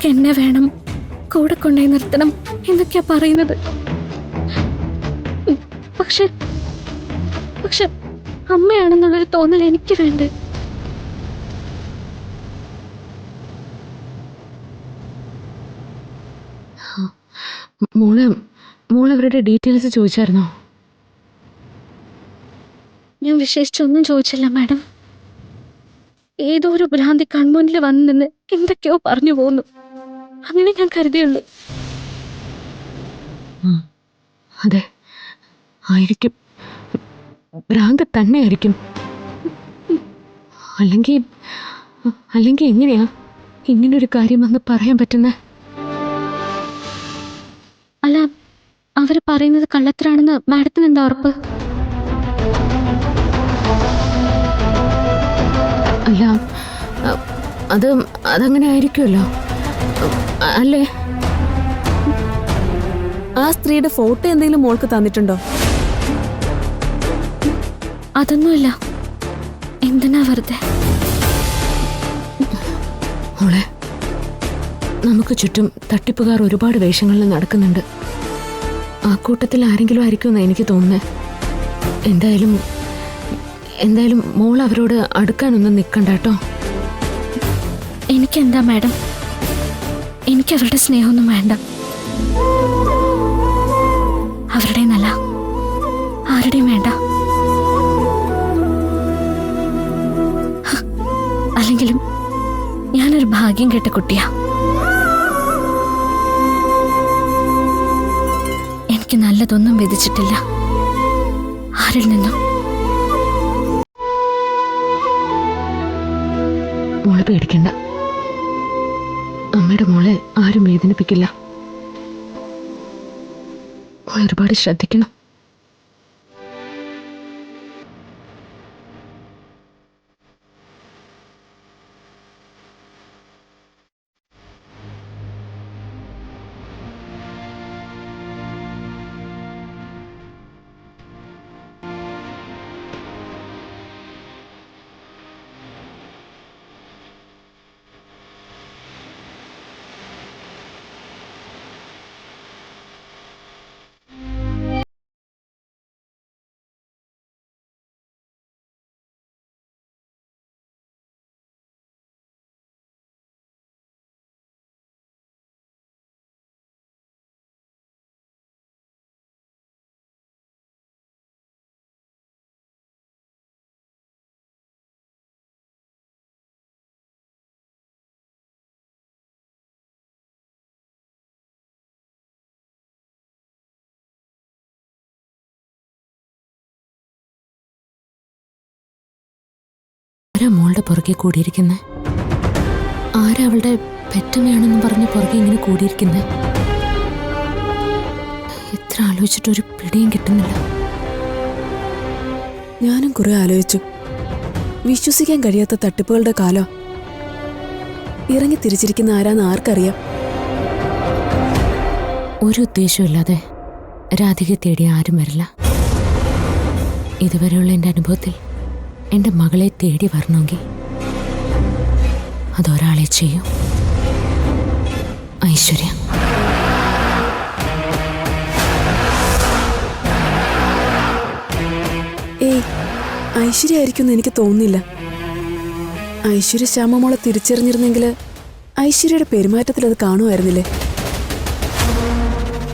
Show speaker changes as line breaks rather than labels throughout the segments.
അവർക്ക് എന്നെ വേണം, കൂടെ കൊണ്ടുപോയി നിർത്തണം എന്നൊക്കെയാ പറയുന്നത്. പക്ഷെ പക്ഷെ അമ്മയാണെന്നുള്ളൊരു തോന്നൽ എനിക്ക് വേണ്ടേ?
മോളവരുടെ ഡീറ്റെയിൽസ് ചോദിച്ചായിരുന്നോ?
ഞാൻ വിശേഷിച്ചൊന്നും ചോദിച്ചില്ല മാഡം. ഏതോ ഒരു ഭ്രാന്തി കൺമുന്നിൽ വന്നു നിന്ന് എന്തൊക്കെയോ പറഞ്ഞു പോന്നു. അങ്ങനെ ഞാൻ കരുതിയുള്ളൂ.
അതെ, ആയിരിക്കും. ഭ്രാന്ത് തന്നെ ആയിരിക്കും. അല്ലെങ്കിൽ എങ്ങനെയാ ഇങ്ങനൊരു കാര്യം വന്ന് പറയാൻ പറ്റുന്നേ?
അല്ല, അവര് പറയുന്നത് കള്ളത്തരാണെന്ന് മാഡത്തിന് എന്താ ഉറപ്പ്?
അല്ല, അതങ്ങനെ ആയിരിക്കുമല്ലോ അല്ലേ?
ആ സ്ത്രീയുടെ ഫോട്ടോ എന്തെങ്കിലും മോൾക്ക് തന്നിട്ടുണ്ടോ?
അതൊന്നുമില്ല. എന്തിനാ വെറുതെ?
മോളെ, നമുക്ക് ചുറ്റും തട്ടിപ്പുകാർ ഒരുപാട് വേഷങ്ങളിൽ നടക്കുന്നുണ്ട്. ആ കൂട്ടത്തിൽ ആരെങ്കിലും ആയിരിക്കുമെന്നാണ് എനിക്ക് തോന്നുന്നത്. എന്തായാലും മോൾ അവരോട് അടുക്കാനൊന്നും നിൽക്കണ്ട കേട്ടോ.
എനിക്കെന്താ മാഡം, എനിക്ക് അവരുടെ സ്നേഹമൊന്നും വേണ്ട. അവരുടെ നല്ല ആരുടെയും വേണ്ട. അല്ലെങ്കിലും ഞാനൊരു ഭാഗ്യം കേട്ട കുട്ടിയാ. എനിക്ക് നല്ലതൊന്നും വിധിച്ചിട്ടില്ല ആരിൽ നിന്നും.
മോളെ പേടിക്കണ്ട. അമ്മയുടെ മോളെ ആരും വേദനിപ്പിക്കില്ല. മോൾ ഒരുപാട് ശ്രദ്ധിക്കണം. ആരാ മോളുടെ പുറകെ കൂടിയിരിക്കുന്നത്? ആരാ അവളുടെ പെറ്റമ്മയാണെന്നും പറഞ്ഞ് പുറകെ ഇങ്ങനെ കൂടിയിരിക്കുന്നത്? എത്ര ആലോചിച്ചിട്ടൊരു പിടിയും കിട്ടുന്നില്ല.
ഞാനും കുറെ ആലോചിച്ചു. വിശ്വസിക്കാൻ കഴിയാത്ത തട്ടിപ്പുകളുടെ കാലം. ഇറങ്ങി തിരിച്ചിരിക്കുന്ന ആരാന്ന് ആർക്കറിയാം?
ഒരു ഉദ്ദേശമില്ലാതെ രാധികയെ തേടി ആരും വരില്ല. ഇതുവരെയുള്ള എൻ്റെ അനുഭവത്തിൽ എൻ്റെ മകളെ തേടി വരണമെങ്കിൽ അതൊരാളെ ചെയ്യും. ഐശ്വര്യ.
ഏയ്, ഐശ്വര്യ ആയിരിക്കും എനിക്ക് തോന്നുന്നില്ല. ഐശ്വര്യ ശ്യാമമോളെ തിരിച്ചറിഞ്ഞിരുന്നെങ്കിൽ ഐശ്വര്യയുടെ പെരുമാറ്റത്തിൽ അത് കാണുമായിരുന്നില്ലേ?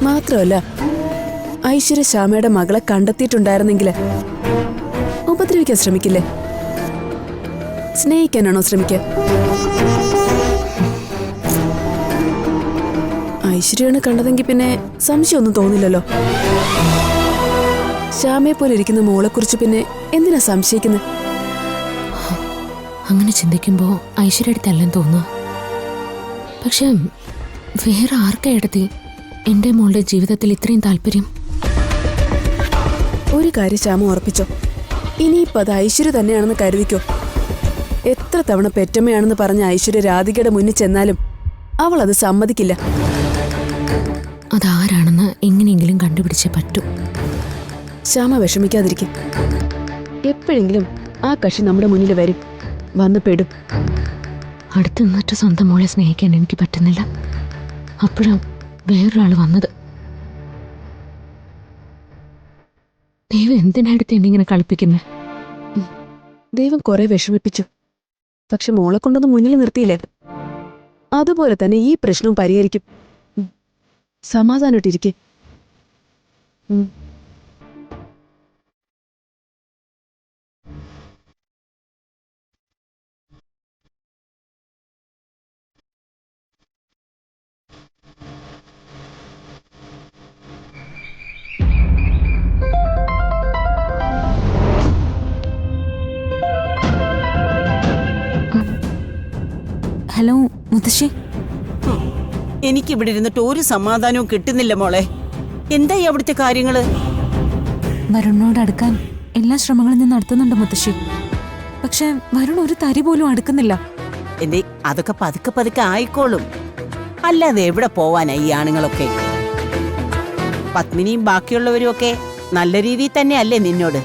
മാത്രമല്ല, ഐശ്വര്യ ശ്യാമയുടെ മകളെ കണ്ടെത്തിയിട്ടുണ്ടായിരുന്നെങ്കിൽ ഉപദ്രവിക്കാൻ ശ്രമിക്കില്ലേ? സ്നേഹിക്കാനാണോ ശ്രമിക്കുക? ഐശ്വര്യാണ് കണ്ടതെങ്കിൽ പിന്നെ സംശയമൊന്നും തോന്നില്ലല്ലോ. ശ്യാമയെ പോലെ ഇരിക്കുന്ന മോളെക്കുറിച്ച് പിന്നെ എന്തിനാ സംശയിക്കുന്നത്?
അങ്ങനെ ചിന്തിക്കുമ്പോൾ ഐശ്വര്യയുടെ തല്ലെന്ന് തോന്നുക. പക്ഷെ വേറെ ആർക്കായിടത്തി എൻ്റെ മോളുടെ ജീവിതത്തിൽ ഇത്രയും താല്പര്യം?
ഒരു കാര്യം ശ്യാമ ഉറപ്പിച്ചോ, ഇനിയിപ്പോൾ അത് ഐശ്വര്യ തന്നെയാണെന്ന് കരുതിക്കോ. എത്ര തവണ പെറ്റമ്മയാണെന്ന് പറഞ്ഞ ഐശ്വര്യ രാധികയുടെ മുന്നിൽ ചെന്നാലും അവൾ അത് സമ്മതിക്കില്ല.
അതാരാണെന്ന് എങ്ങനെയെങ്കിലും കണ്ടുപിടിച്ചേ പറ്റൂ.
ശ്യാമ വിഷമിക്കാതിരിക്കും. എപ്പോഴെങ്കിലും ആ കക്ഷി നമ്മുടെ മുന്നിൽ വരും, വന്ന് പെടും.
അടുത്ത് നിന്നിട്ട് സ്വന്തം മോളെ സ്നേഹിക്കാൻ എനിക്ക് പറ്റുന്നില്ല. അപ്പോഴാണ് വേറൊരാൾ വന്നത്. ദൈവം എന്തിനടുത്ത് എന്നെ ഇങ്ങനെ കളിപ്പിക്കുന്നത്?
ദൈവം കുറെ വിഷമിപ്പിച്ചു, പക്ഷെ മോളെ കൊണ്ടൊന്ന് മുന്നിൽ നിർത്തിയില്ലേ? അതുപോലെ തന്നെ ഈ പ്രശ്നവും പരിഹരിക്കും. സമാധാനമായിട്ടിരിക്കെ.
ഹലോ മുത്തശ്ശി.
എനിക്കിവിടെ ഇരുന്നിട്ട് ഒരു സമാധാനവും കിട്ടുന്നില്ല മോളെ. എന്തായി അവിടുത്തെ കാര്യങ്ങള്?
വരുണിനോട് അടുക്കാൻ എല്ലാ ശ്രമങ്ങളും ഞാൻ നടത്തുന്നുണ്ട് മുത്തശ്ശി. പക്ഷെ വരുൺ ഒരു തരി പോലും അടുക്കുന്നില്ല.
എന്റെ അതൊക്കെ പതുക്കെ പതുക്കെ ആയിക്കോളും. അല്ലാതെ എവിടെ പോവാനാ ഈ ആണുങ്ങളൊക്കെ? പത്മിനിയും ബാക്കിയുള്ളവരും ഒക്കെ നല്ല രീതിയിൽ തന്നെയല്ലേ നിന്നോട്?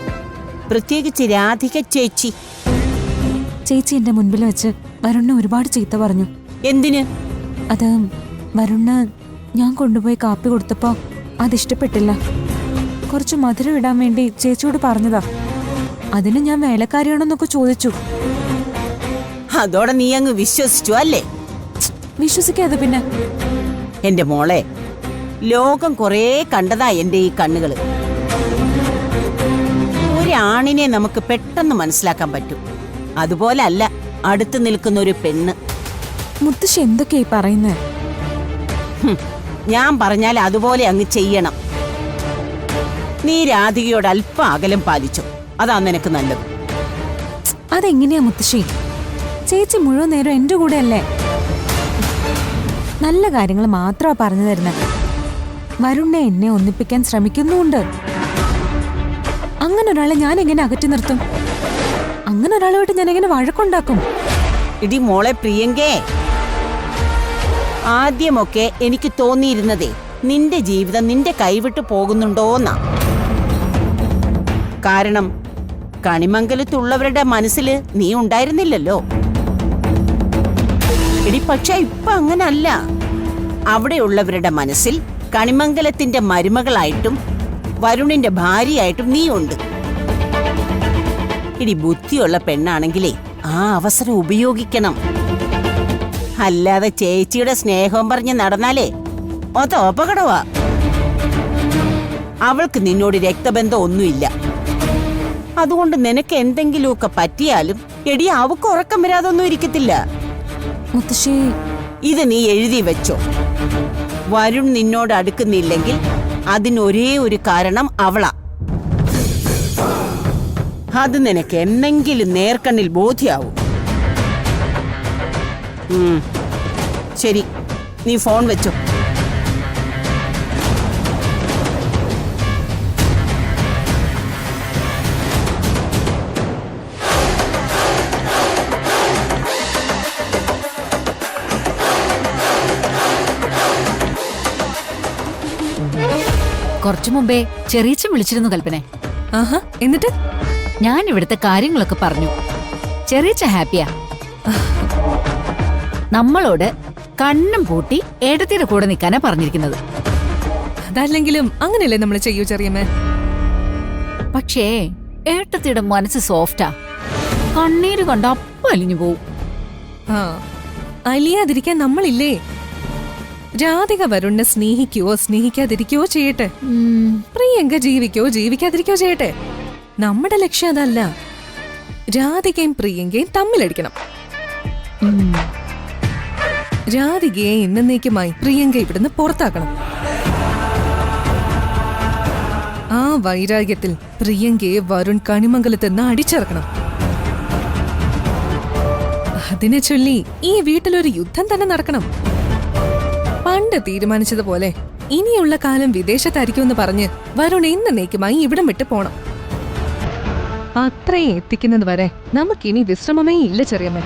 പ്രത്യേകിച്ച് രാധിക ചേച്ചി.
ചേച്ചി എന്റെ മുൻപിൽ വെച്ച് വരുണിനെ ഒരുപാട് ചീത്ത പറഞ്ഞു.
എന്തിന്?
അത് വരുണിന് ഞാൻ കൊണ്ടുപോയി കാപ്പി കൊടുത്തപ്പോ അതിഷ്ടപ്പെട്ടില്ല. കുറച്ച് മധുരം ഇടാൻ വേണ്ടി ചേച്ചിയോട് പറഞ്ഞതാ. അതിന് ഞാൻ വേലക്കാരിയാണെന്നൊക്കെ ചോദിച്ചു.
അതോടെ നീ അങ്ങ് വിശ്വസിച്ചു അല്ലേ?
വിശ്വസിക്കാതെ പിന്നെ?
എന്റെ മോളെ, ലോകം കുറേ കണ്ടതാ എന്റെ ഈ കണ്ണുകള്. ഒരാണിനെ നമുക്ക് പെട്ടെന്ന് മനസ്സിലാക്കാൻ പറ്റും. അതുപോലെ അല്ല അടുത്ത് നിൽക്കുന്ന ഒരു പെണ്ണ്.
മുത്തശ്ശി എന്തൊക്കെയായി പറയുന്നത്?
ഞാൻ പറഞ്ഞാൽ അതുപോലെ അങ്ങ് ചെയ്യണം. നീ രാധികയോട് അല്പം അകലം പാലിച്ചു, അതാ നിനക്ക് നല്ലത്.
അതെങ്ങനെയാ മുത്തശ്ശി? ചേച്ചി മുഴുവൻ നേരം എന്റെ കൂടെ അല്ലേ? നല്ല കാര്യങ്ങൾ മാത്രമാ പറഞ്ഞു തരുന്നത്. വരുണിനെ എന്നെ ഒന്നിപ്പിക്കാൻ ശ്രമിക്കുന്നുണ്ട്. അങ്ങനെ ഒരാളെ ഞാൻ എങ്ങനെ അകറ്റി നിർത്തും? അങ്ങനെ ഒരാളുമായിട്ട് ഞാൻ എങ്ങനെ വഴക്കുണ്ടാക്കും?
ഇടി മോളെ പ്രിയങ്കേ, ആദ്യമൊക്കെ എനിക്ക് തോന്നിയിരുന്നതേ നിന്റെ ജീവിതം നിന്റെ കൈവിട്ട് പോകുന്നുണ്ടോന്നാ. കാരണം കണിമംഗലത്തുള്ളവരുടെ മനസ്സിൽ നീ ഉണ്ടായിരുന്നില്ലല്ലോ. എടി പക്ഷെ ഇപ്പൊ അങ്ങനല്ല. അവിടെയുള്ളവരുടെ മനസ്സിൽ കണിമംഗലത്തിന്റെ മരുമകളായിട്ടും വരുണിന്റെ ഭാര്യയായിട്ടും നീ ഉണ്ട്. ഇടി ബുദ്ധിയുള്ള പെണ്ണാണെങ്കിലേ ആ അവസരം ഉപയോഗിക്കണം. അല്ലാതെ ചേച്ചിയുടെ സ്നേഹം പറഞ്ഞ് നടന്നാലേ അത് അപകടമാ. അവൾക്ക് നിന്നോട് രക്തബന്ധം ഒന്നുമില്ല. അതുകൊണ്ട് നിനക്ക് എന്തെങ്കിലുമൊക്കെ പറ്റിയാലും എടി അവക്ക് ഉറക്കം വരാതൊന്നും ഇരിക്കത്തില്ല.
മുത്തശ്ശി,
ഇത് നീ എഴുതി വെച്ചോ. വരുൺ നിന്നോട് അടുക്കുന്നില്ലെങ്കിൽ അതിനൊരേ ഒരു കാരണം അവളാ. അത് നിനക്ക് എന്നെങ്കിലും നേർക്കണ്ണിൽ ബോധ്യാവും. ശരി, നീ ഫോൺ വെച്ചോ.
കുറച്ചു മുമ്പേ ചെറിയച്ചൻ വിളിച്ചിരുന്നു കൽപ്പനെ.
ആഹാ, എന്നിട്ട്?
ഞാൻ ഇവിടുത്തെ കാര്യങ്ങളൊക്കെ പറഞ്ഞു. ചെറിയച്ച ഹാപ്പിയാ. നമ്മളോട് കണ്ണും പൂട്ടി ഏടത്തിയുടെ കൂടെ നിൽക്കാനാ പറഞ്ഞിരിക്കുന്നത്.
അതല്ലെങ്കിലും അങ്ങനെയല്ലേ നമ്മൾ ചെയ്യൂ ചെറിയമ്മേ.
പക്ഷേ ഏട്ടത്തിയുടെ മനസ്സ് സോഫ്റ്റാ. കണ്ണീര് കണ്ട അപ്പം അലിഞ്ഞു പോവും.
ആ, അലിയാതിരിക്കാൻ നമ്മളില്ലേ? രാധിക വരുണിനെ സ്നേഹിക്കുകയോ സ്നേഹിക്കാതിരിക്കുകയോ ചെയ്യട്ടെ. പ്രിയങ്ക ജീവിക്കോ ജീവിക്കാതിരിക്കോ ചെയ്യട്ടെ. നമ്മുടെ ലക്ഷ്യം അതല്ല. രാധികയും പ്രിയങ്കയും തമ്മിലടിക്കണം. രാധികയെ എന്നേക്കുമായി പ്രിയങ്ക ഇവിടുന്ന് പുറത്താക്കണം. ആ വൈരാഗ്യത്തിൽ പ്രിയങ്കയെ വരുൺ കണിമംഗലത്ത് നിന്ന് അടിച്ചിറക്കണം. അതിനെ ചൊല്ലി ഈ വീട്ടിലൊരു യുദ്ധം തന്നെ നടക്കണം. പണ്ട് തീരുമാനിച്ചതുപോലെ ഇനിയുള്ള കാലം വിദേശത്തായിരിക്കുമെന്ന് പറഞ്ഞ് വരുൺ എന്നേക്കുമായി ഇവിടം വിട്ട് പോണം. അത്രയും എത്തിക്കുന്നത് വരെ നമുക്കിനി വിശ്രമമേ ഇല്ല ചെറിയമ്മ.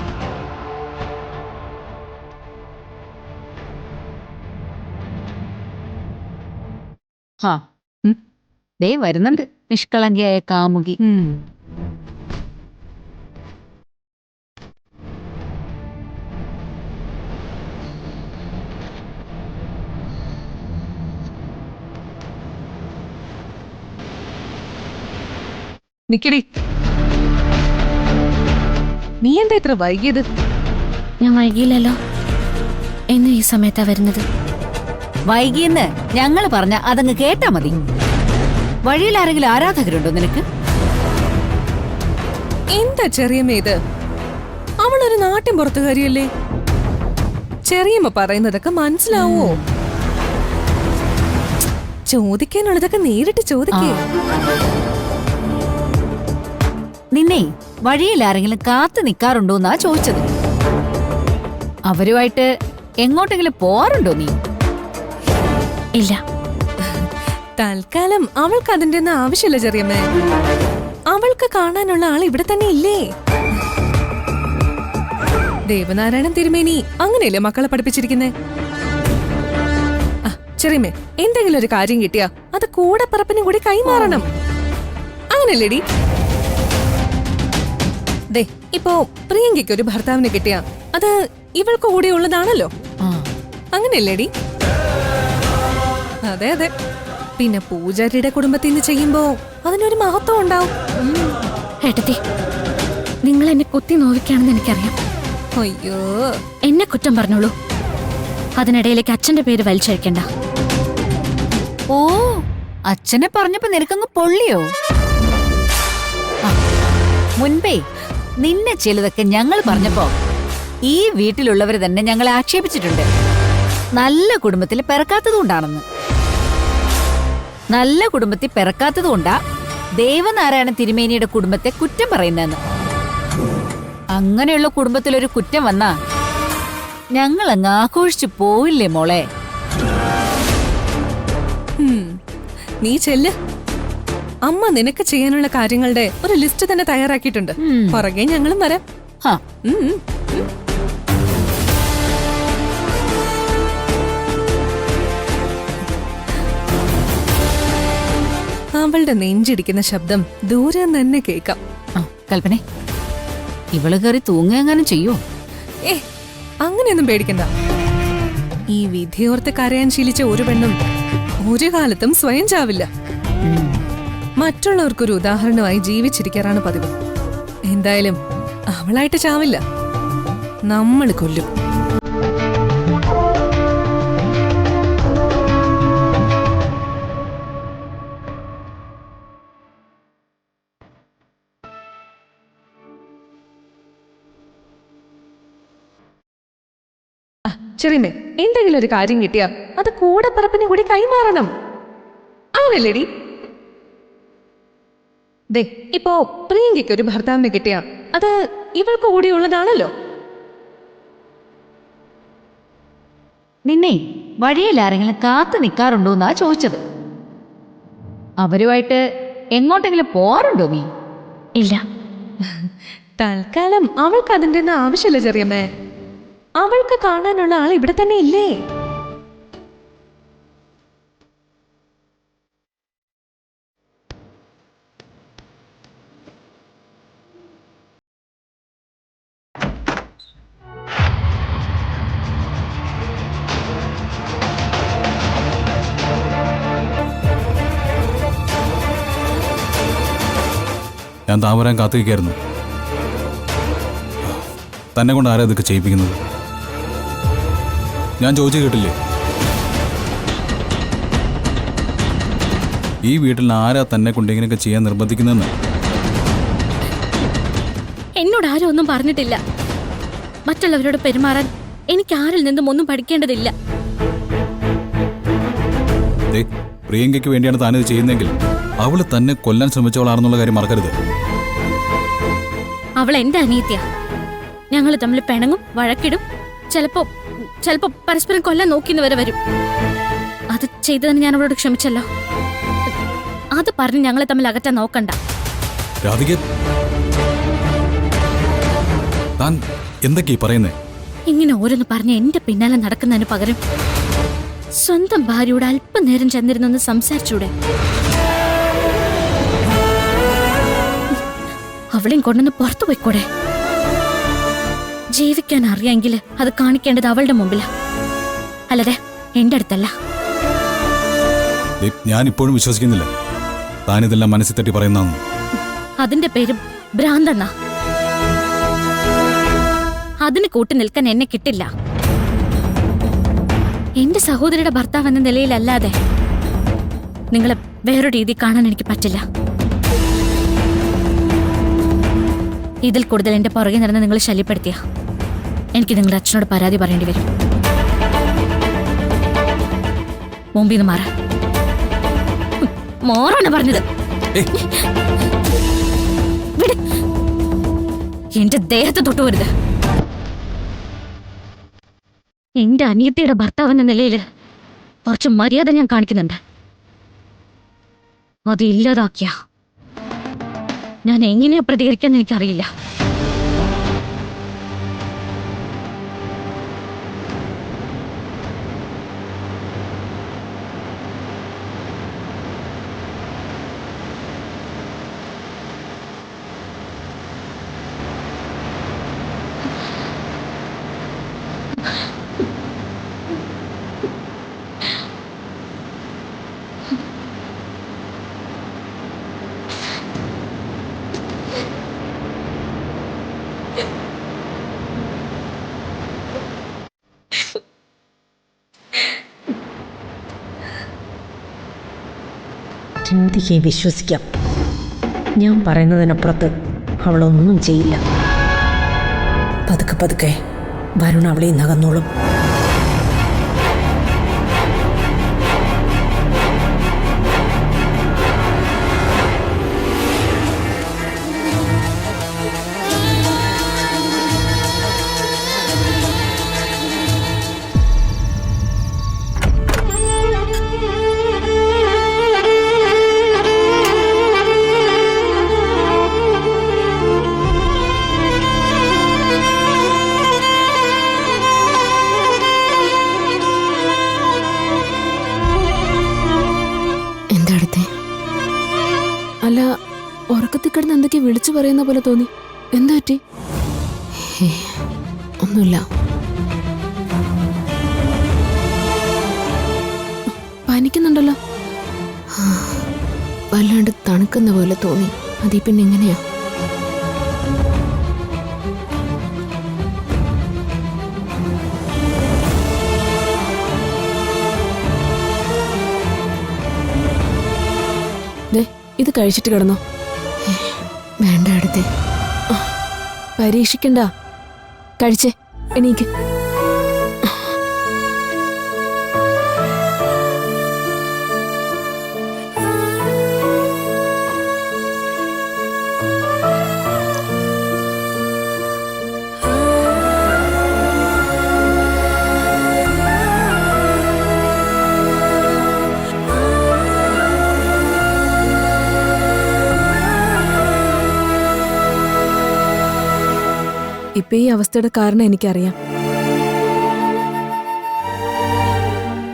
ദേ വരുന്നുണ്ട് നിഷ്കളങ്കിയായ കാമുകി.
നിക്കടി. നീ എന്താ ഇത്ര വൈകിയത്?
ഞാൻ വൈകിയില്ലല്ലോ. എന്നും ഈ സമയത്താ വരുന്നത്.
വൈകിയെന്ന് ഞങ്ങൾ പറഞ്ഞ അതങ്ങ് കേട്ടാ മതി. വഴിയിൽ ആരെങ്കിലും ആരാധകരുണ്ടോ നിനക്ക്?
എന്താ ചെറിയമ്മ ഇത്? അവളൊരു നാട്ടിൻ പുറത്തുകാരിയല്ലേ? ചെറിയമ്മ പറയുന്നതൊക്കെ മനസ്സിലാവോ? ചോദിക്കാനുള്ളതൊക്കെ നേരിട്ട് ചോദിക്കേ.
നിന്നെ വഴിയിൽ ആരെങ്കിലും കാത്തു നിൽക്കാറുണ്ടോന്നാ ചോദിച്ചത്. അവരുമായിട്ട് എങ്ങോട്ടെങ്കിലും പോവാറുണ്ടോ നീ?
ഇല്ല.
തൽക്കാലം അവൾക്ക് അതിന്റെ ഒന്നും ആവശ്യമില്ല ചെറിയമ്മ. അവൾക്ക് കാണാനുള്ള ആൾ ഇവിടെ തന്നെ ഇല്ലേ? ദേവനാരായണൻ തിരുമേനി അങ്ങനെയല്ലേ മക്കളെ പഠിപ്പിച്ചിരിക്കുന്നേ? ചെറിയമ്മേ, എന്തെങ്കിലും ഒരു കാര്യം കിട്ടിയാ അത് കൂടെ പറപ്പിനും കൂടി കൈമാറണം. അങ്ങനെയല്ലേടി? ദേ, ഇപ്പോ പ്രിയങ്കയ്ക്ക് ഒരു ഭർത്താവിനെ കിട്ടിയാ അത് ഇവൾക്ക് കൂടെ ഉള്ളതാണല്ലോ. അങ്ങനെയല്ലേടി? അതെ അതെ. പിന്നെ പൂജാരിയുടെ കുടുംബത്തിൽ നിന്ന് ചെയ്യുമ്പോ അതിനൊരു മഹത്വം ഉണ്ടാവും.
ഏട്ടത്തി, നിങ്ങൾ എന്നെ കുത്തി നോവിക്കാണെന്ന് എനിക്കറിയാം.
അയ്യോ,
എന്നെ കുറ്റം പറഞ്ഞോളൂ. അതിനിടയിലേക്ക് അച്ഛന്റെ പേര് വലിച്ചഴിക്കണ്ട.
ഓ, അച്ഛനെ പറഞ്ഞപ്പോ നിനക്കങ്ങ് പൊള്ളിയോ? മുൻപേ നിന്നെ ചിലതൊക്കെ ഞങ്ങൾ പറഞ്ഞപ്പോ ഈ വീട്ടിലുള്ളവര് തന്നെ ഞങ്ങളെ ആക്ഷേപിച്ചിട്ടുണ്ട്. നല്ല കുടുംബത്തിൽ പിറക്കാത്തതുകൊണ്ടാണെന്ന്. നല്ല കുടുംബത്തിൽ പിറക്കാത്തതുകൊണ്ടാ ദേവനാരായണ തിരുമേനിയുടെ കുടുംബത്തെ കുറ്റം പറയുന്നതെന്ന്. അങ്ങനെയുള്ള കുടുംബത്തിലൊരു കുറ്റം വന്നാ ഞങ്ങൾ അങ്ങ് ആഘോഷിച്ചു പോയില്ലേ മോളെ?
നീ ചെല്ല്. അമ്മ നിനക്ക് ചെയ്യാനുള്ള കാര്യങ്ങളുടെ ഒരു ലിസ്റ്റ് തന്നെ തയ്യാറാക്കിയിട്ടുണ്ട്. പുറകെ ഞങ്ങളും വരാം.
ഹാ,
അവളുടെ നെഞ്ചിടിക്കുന്ന ശബ്ദം ദൂരെ തന്നെ കേൾക്കാം.
കൽപ്പനെ, ഇവള് കയറി തൂങ്ങുകയെങ്ങാനും ചെയ്യോ?
അങ്ങനെയൊന്നും പേടിക്കണ്ട. ഈ വിധിയോർത്ത് കരയാൻ ശീലിച്ച ഒരു പെണ്ണും ഒരു കാലത്തും സ്വയം ചാവില്ല. മറ്റുള്ളവർക്കൊരു ഉദാഹരണമായി ജീവിച്ചിരിക്കാറാണ് പതിവ്. എന്തായാലും അവളായിട്ട് ചാവില്ല, നമ്മൾ കൊല്ലും. ചെറിയമ്മേ, എന്തെങ്കിലും ഒരു കാര്യം കിട്ടിയാ അത് കൂടെ പറപ്പിനെ കൂടി കൈമാറണം. അങ്ങനല്ലേടി? ദേ, ഇപ്പോ പ്രിയങ്കയ്ക്ക് ഒരു ഭർത്താവിനെ കിട്ടിയാ അത് ഇവൾക്ക് കൂടി ഉള്ളതാണല്ലോ.
നിന്നെ വഴിയിൽ ആരെങ്കിലും കാത്തു നിൽക്കാറുണ്ടോന്നാ ചോദിച്ചത്. അവരുമായിട്ട് എങ്ങോട്ടെങ്കിലും പോവാറുണ്ടോ നീ?
ഇല്ല.
തൽക്കാലം അവൾക്ക് അതിന്റെ ഒന്നും ആവശ്യമില്ല ചെറിയമ്മേ. അവൾക്ക് കാണാനുള്ള ആൾ ഇവിടെ തന്നെ ഇല്ലേ?
ഞാൻ താമരാൻ കാത്തിരിക്കായിരുന്നു. തന്നെ കൊണ്ട് ആരാ ഇതൊക്കെ ചെയ്യിപ്പിക്കുന്നത്? ഞാൻ ചോദിച്ചു കേട്ടില്ലേ? ഈ വീട്ടിൽ ആരാ തന്നെ കൊണ്ട് ഇങ്ങനെയൊക്കെ ചെയ്യാൻ നിർബന്ധിക്കുന്നതെന്ന്?
എന്നോട് ആരും ഒന്നും പറഞ്ഞിട്ടില്ല. മറ്റുള്ളവരോട് പെരുമാറാൻ എനിക്ക് ആരിൽ നിന്നും ഒന്നും പഠിക്കേണ്ടതില്ല.
പ്രിയങ്കയ്ക്ക് വേണ്ടിയാണ് താനിത് ചെയ്യുന്നതെങ്കിൽ അവള് തന്നെ കൊല്ലാൻ ശ്രമിച്ചവളാണെന്നുള്ള കാര്യം മറക്കരുത്.
അവൾ എന്റെ അനിയത്തിയാ. ഞങ്ങൾ തമ്മിൽ പിണങ്ങും, വഴക്കിടും, ചിലപ്പോ പരസ്പരം കൊല്ലാൻ നോക്കിന്ന് വരെ വരും. അത് ചെയ്തതിന് ഞാൻ അവളോട് ക്ഷമിച്ചല്ലോ. അത് പറഞ്ഞ് ഞങ്ങളെ തമ്മിൽ അകറ്റാൻ നോക്കണ്ട.
രാധിക, താൻ എന്തൊക്കെയാ പറയുന്നേ?
ഇങ്ങനെ ഓരോന്ന് പറഞ്ഞ് എന്റെ പിന്നാലെ നടക്കുന്നതിന് പകരം സ്വന്തം ഭാര്യയോട് അല്പനേരം ചെന്നിരുന്നൊന്ന് സംസാരിച്ചൂടെ? അവളെയും കൊണ്ടൊന്ന് പുറത്തു പോയിക്കൂടെ? ജീവിക്കാൻ അറിയാമെങ്കിൽ അത് കാണിക്കേണ്ടത് അവളുടെ മുമ്പിലാ, അല്ലതെ എന്റെ അടുത്തല്ല.
ഞാൻ ഇപ്പോഴും വിശ്വസിക്കുന്നില്ല താനിതെല്ലാം മനസ്സിൽ തട്ടി പറയുന്നതെന്ന്.
അതിന്റെ പേര് ഭ്രാന്തെന്നാ. അതിന് കൂട്ടി നിൽക്കാൻ എന്നെ കിട്ടില്ല. എന്റെ സഹോദരിയുടെ ഭർത്താവ് എന്ന നിലയിലല്ലാതെ നിങ്ങളെ വേറൊരു രീതി കാണാൻ എനിക്ക് പറ്റില്ല. ഇതിൽ കൂടുതൽ എന്റെ പുറകെ നടന്ന് നിങ്ങൾ ശല്യപ്പെടുത്തിയ എനിക്ക് നിങ്ങളുടെ അച്ഛനോട് പരാതി പറയേണ്ടി വരും. മുമ്പിൽ നിന്ന് മാറാണ് പറഞ്ഞത്. വിട്. എന്റെ ദേഹത്ത് തൊട്ടുവരുത്. എന്റെ അനിയത്തിയുടെ ഭർത്താവ് എന്ന നിലയിൽ കുറച്ച് മര്യാദ ഞാൻ കാണിക്കുന്നുണ്ട്. അത് ഇല്ലാതാക്കിയ ഞാൻ എങ്ങനെയാ പ്രതികരിക്കാൻ എനിക്കറിയില്ല.
രാധികയെ വിശ്വസിക്കാം. ഞാൻ പറയുന്നതിനപ്പുറത്ത് അവളൊന്നും ചെയ്യില്ല. പതുക്കെ പതുക്കെ വരുൺ അവളെ നകന്നോളും.
അല്ല, ഉറക്കത്തിൽ കിടന്ന് എന്തൊക്കെ വിളിച്ചു പറയുന്ന പോലെ തോന്നി. എന്താ പറ്റി?
ഒന്നുമില്ല.
പനിക്കുന്നുണ്ടല്ലോ.
വല്ലാണ്ട് തണുക്കുന്ന പോലെ തോന്നി. അതീ പിന്നെ എങ്ങനെയാ?
ഇത് കഴിച്ചിട്ട് കിടന്നോ?
വേണ്ട അടുത്തേ.
പരീക്ഷിക്കണ്ട, കഴിച്ചേ. എണീക്ക്. ഇപ്പൊ ഈ അവസ്ഥയുടെ കാരണം എനിക്കറിയാം.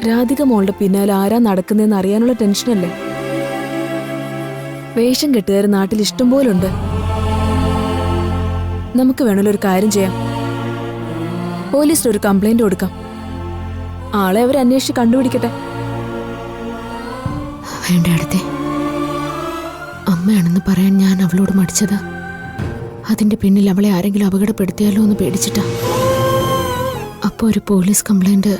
രാധിക മോളുടെ പിന്നാലെ ആരാ നടക്കുന്നതെന്ന് അറിയാനുള്ള ടെൻഷനല്ലേ? വേഷം കെട്ടുകാർ നാട്ടിൽ ഇഷ്ടം പോലുണ്ട്. നമുക്ക് വേണമല്ലോ ഒരു കാര്യം ചെയ്യാം. പോലീസിലൊരു കംപ്ലൈന്റ് കൊടുക്കാം. ആളെ അവർ അന്വേഷിച്ച് കണ്ടുപിടിക്കട്ടെ.
വേണ്ട അടുത്തേ. അമ്മയാണെന്ന് പറയാൻ ഞാൻ അവളോട് മടിച്ചതാ. അതിന്റെ പിന്നിൽ അവളെ ആരെങ്കിലും അപകടപ്പെടുത്തിയാലോ എന്ന് പേടിച്ചിട്ടാ. അപ്പോ ഒരു പോലീസ് കംപ്ലൈന്റ്.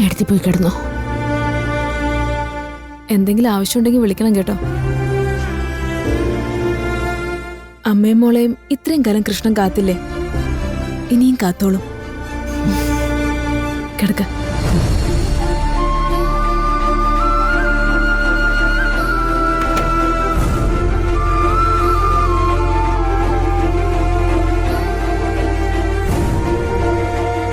എടുത്തി പോയി കിടന്നോ.
എന്തെങ്കിലും ആവശ്യമുണ്ടെങ്കിൽ വിളിക്കണം കേട്ടോ. അമ്മയും മോളെയും ഇത്രയും കാലം കൃഷ്ണൻ കാത്തില്ലേ, ഇനിയും കാത്തോളും. കിടക്ക.